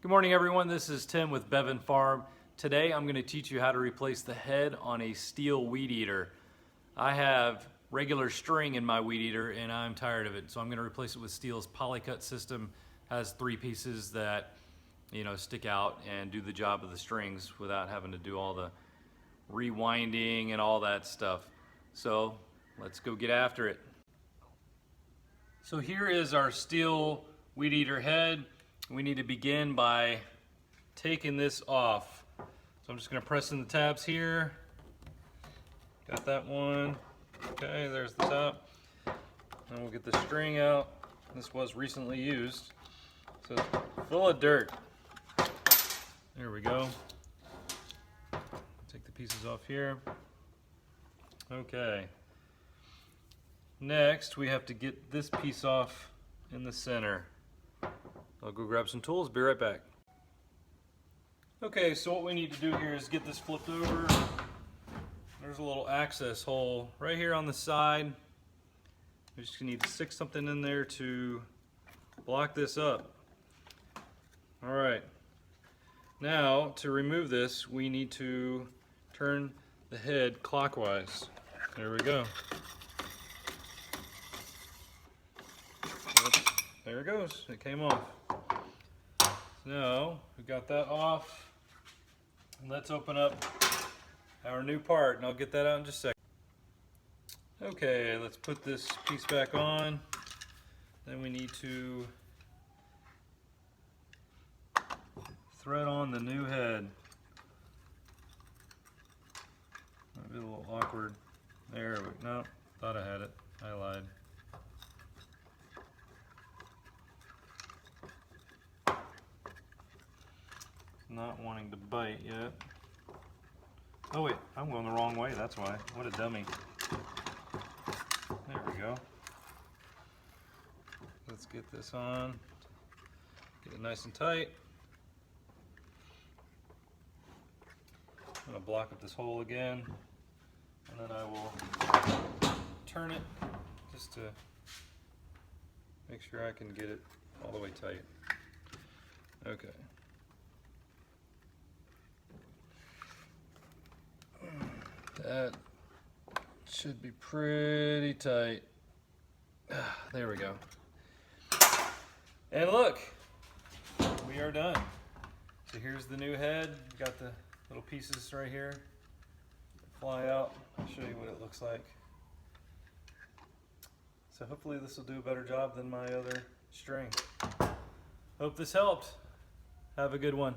Good morning everyone, this is Tim with Bevan Farm. Today I'm going to teach you how to replace the head on a Stihl weed eater. I have regular string in my weed eater and I'm tired of it, so I'm going to replace it with Stihl's PolyCut system. It has 3 pieces that stick out and do the job of the strings without having to do all the rewinding and all that stuff. So let's go get after it. So here is our Stihl weed eater head. We need to begin by taking this off. So I'm just going to press in the tabs here. Got that one. Okay, there's the top. And we'll get the string out. This was recently used, so it's full of dirt. There we go. Take the pieces off here. Okay. Next, we have to get this piece off in the center. I'll go grab some tools, be right back. Okay, so what we need to do here is get this flipped over. There's a little access hole right here on the side. We just need to stick something in there to block this up. All right. Now, to remove this, we need to turn the head clockwise. There we go. There it goes, it came off. Now, we got that off. Let's open up our new part, and I'll get that out in just a second. Okay, let's put this piece back on. Then we need to thread on the new head. Might be a little awkward. There we go. No, thought I had it. I lied. Not wanting to bite yet. Oh wait, I'm going the wrong way, that's why. What a dummy. There we go. Let's get this on. Get it nice and tight. I'm going to block up this hole again, and then I will turn it just to make sure I can get it all the way tight. Okay. That should be pretty tight. There we go. And look, we are done. So here's the new head. Got the little pieces right here that fly out. I'll show you what it looks like. So hopefully this will do a better job than my other string. Hope this helped. Have a good one.